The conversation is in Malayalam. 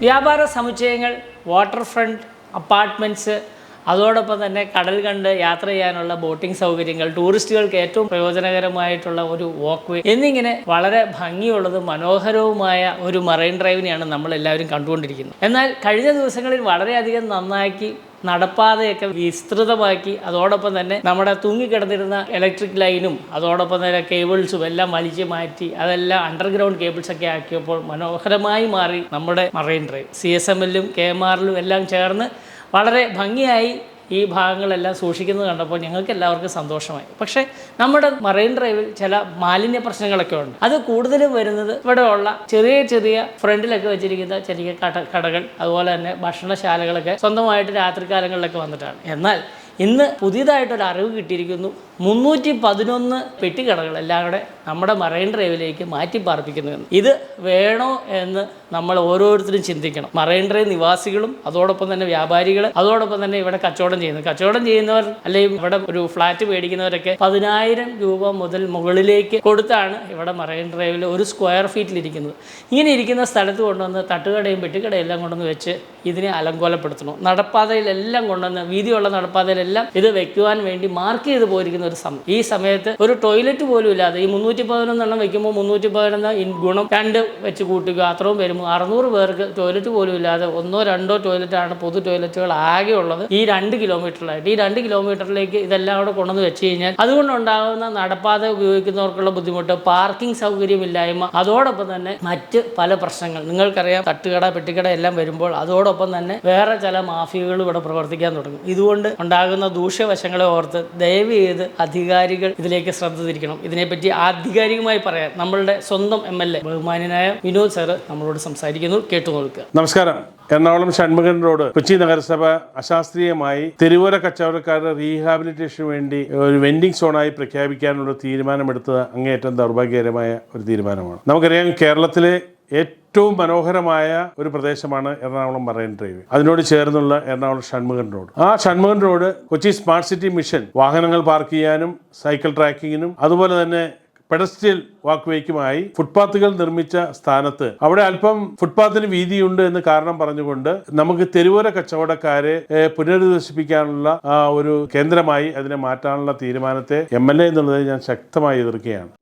വ്യാപാര സമുച്ചയങ്ങൾ, വാട്ടർ ഫ്രണ്ട് അപ്പാർട്ട്മെൻറ്റ്സ്, അതോടൊപ്പം തന്നെ കടൽ കണ്ട് യാത്ര ചെയ്യാനുള്ള ബോട്ടിംഗ് സൗകര്യങ്ങൾ, ടൂറിസ്റ്റുകൾക്ക് ഏറ്റവും പ്രയോജനകരമായിട്ടുള്ള ഒരു വാക്ക് വേ എന്നിങ്ങനെ വളരെ ഭംഗിയുള്ളതും മനോഹരവുമായ ഒരു മറൈൻ ഡ്രൈവിനെയാണ് നമ്മളെല്ലാവരും കണ്ടുകൊണ്ടിരിക്കുന്നത്. എന്നാൽ കഴിഞ്ഞ ദിവസങ്ങളിൽ വളരെയധികം നന്നാക്കി നടപ്പാതയൊക്കെ വിസ്തൃതമാക്കി, അതോടൊപ്പം തന്നെ നമ്മുടെ തൂങ്ങിക്കിടന്നിരുന്ന ഇലക്ട്രിക് ലൈനും അതോടൊപ്പം തന്നെ കേബിൾസും എല്ലാം വലിച്ചു മാറ്റി അതെല്ലാം അണ്ടർഗ്രൗണ്ട് കേബിൾസൊക്കെ ആക്കിയപ്പോൾ മനോഹരമായി മാറി നമ്മുടെ മറൈൻ ഡ്രൈവ്. CSMലും KMRലും എല്ലാം ചേർന്ന് വളരെ ഭംഗിയായി ഈ ഭാഗങ്ങളെല്ലാം സൂക്ഷിക്കുന്നത് കണ്ടപ്പോൾ ഞങ്ങൾക്ക് എല്ലാവർക്കും സന്തോഷമായി. പക്ഷേ നമ്മുടെ മറൈൻ ഡ്രൈവിൽ ചില മാലിന്യ പ്രശ്നങ്ങളൊക്കെ ഉണ്ട്. അത് കൂടുതലും വരുന്നത് ഇവിടെയുള്ള ചെറിയ ചെറിയ ഫ്രണ്ടിലൊക്കെ വെച്ചിരിക്കുന്ന ചെറിയ കടകൾ, അതുപോലെ തന്നെ ഭക്ഷണശാലകളൊക്കെ സ്വന്തമായിട്ട് രാത്രികാലങ്ങളിലൊക്കെ വന്നിട്ടാണ്. എന്നാൽ ഇന്ന് പുതിയതായിട്ടൊരു അറിവ് കിട്ടിയിരിക്കുന്നു. 311 പെട്ടിക്കടകളെല്ലാം കൂടെ നമ്മുടെ മറൈൻ ഡ്രൈവിലേക്ക് മാറ്റി പാർപ്പിക്കുന്നുവെന്ന്. ഇത് വേണോ എന്ന് നമ്മൾ ഓരോരുത്തരും ചിന്തിക്കണം. മറൈൻ ഡ്രൈവ് നിവാസികളും അതോടൊപ്പം തന്നെ വ്യാപാരികൾ, അതോടൊപ്പം തന്നെ ഇവിടെ കച്ചവടം ചെയ്യുന്നവർ അല്ലെങ്കിൽ ഇവിടെ ഒരു ഫ്ലാറ്റ് മേടിക്കുന്നവരൊക്കെ 10,000 രൂപ മുതൽ മുകളിലേക്ക് കൊടുത്താണ് ഇവിടെ മറൈൻ ഡ്രൈവിൽ ഒരു സ്ക്വയർ ഫീറ്റിലിരിക്കുന്നത്. ഇങ്ങനെ ഇരിക്കുന്ന സ്ഥലത്ത് കൊണ്ടുവന്ന് തട്ടുകടയും പെട്ടിക്കടയും എല്ലാം കൊണ്ടുവന്ന് വെച്ച് ഇതിനെ അലങ്കോലപ്പെടുത്തണം. നടപ്പാതയിലെല്ലാം കൊണ്ടുവന്ന്, വീതിയുള്ള നടപ്പാതയിലെല്ലാം ഇത് വെക്കുവാൻ വേണ്ടി മാർക്ക് ചെയ്ത് പോയിരിക്കുന്ന ഒരു സമയം. ഈ സമയത്ത് ഒരു ടോയ്ലറ്റ് പോലും ഇല്ലാതെ ഈ 311 വയ്ക്കുമ്പോൾ 311 ഗുണം 2 വെച്ച് കൂട്ടുക, അത്രയും വരുമ്പോൾ 600 പേർക്ക് ടോയ്ലറ്റ് പോലും ഇല്ലാതെ 1 or 2 ടോയ്ലറ്റാണ് പൊതു ടോയ്ലറ്റുകൾ ആകെ ഉള്ളത് ഈ 2 കിലോമീറ്ററിലായിട്ട്. ഈ 2 കിലോമീറ്ററിലേക്ക് ഇതെല്ലാം കൂടെ കൊണ്ടുവന്ന് വെച്ച് കഴിഞ്ഞാൽ അതുകൊണ്ടുണ്ടാകുന്ന നടപ്പാത ഉപയോഗിക്കുന്നവർക്കുള്ള ബുദ്ധിമുട്ട്, പാർക്കിംഗ് സൗകര്യമില്ലായ്മ, അതോടൊപ്പം തന്നെ മറ്റ് പല പ്രശ്നങ്ങൾ. നിങ്ങൾക്കറിയാം, തട്ടുകട പെട്ടിക്കട എല്ലാം വരുമ്പോൾ അതോടൊപ്പം തന്നെ വേറെ ചില മാഫിയകൾ ഇവിടെ പ്രവർത്തിക്കാൻ തുടങ്ങും. ഇതുകൊണ്ട് ഉണ്ടാകുന്ന ദൂഷ്യവശങ്ങളെ ഓർത്ത് ദയവ് ചെയ്ത് അധികാരികൾ ഇതിലേക്ക് ശ്രദ്ധ തിരിക്കണം. ഇതിനെപ്പറ്റി ആധികാരികമായി പറയാൻ നമ്മളുടെ സ്വന്തം MLA ബഹുമാന്യനായ വിനോദ് സാറ് നമ്മളോട് സംസാരിക്കുന്നു. കേട്ടു നോക്കുക. നമസ്കാരം. എറണാകുളം ഷൺമുഖൻ റോഡ് കൊച്ചി നഗരസഭ അശാസ്ത്രീയമായി തെരുവോര കച്ചവടക്കാരുടെ റീഹാബിലിറ്റേഷന് വേണ്ടി ഒരു വെൻഡിങ് സോണായി പ്രഖ്യാപിക്കാനുള്ള തീരുമാനമെടുത്തത് അങ്ങേയറ്റം ദൗർഭാഗ്യകരമായ ഒരു തീരുമാനമാണ്. നമുക്കറിയാം, കേരളത്തിലെ ഏറ്റവും മനോഹരമായ ഒരു പ്രദേശമാണ് എറണാകുളം മറൈൻ ഡ്രൈവ്. അതിനോട് ചേർന്നുള്ള എറണാകുളം ഷൺമുഖൻ റോഡ്. ആ Shanmughan road Kochi smart city mission വാഹനങ്ങൾ പാർക്ക് ചെയ്യാനും സൈക്കിൾ ട്രാക്കിങ്ങിനും അതുപോലെ തന്നെ പെഡസ്ട്രിയൽ വാക്ക്വേക്കുമായി ഫുട്പാത്തുകൾ നിർമ്മിച്ച സ്ഥാനത്ത് അവിടെ അല്പം ഫുട്പാത്തിന് വീതിയുണ്ട് എന്ന് കാരണം പറഞ്ഞുകൊണ്ട് നമുക്ക് തെരുവോര കച്ചവടക്കാരെ പുനരധിവസിപ്പിക്കാനുള്ള ഒരു കേന്ദ്രമായി അതിനെ മാറ്റാനുള്ള തീരുമാനത്തെ MLA എന്നുള്ളത് ഞാൻ ശക്തമായി എതിർക്കുകയാണ്.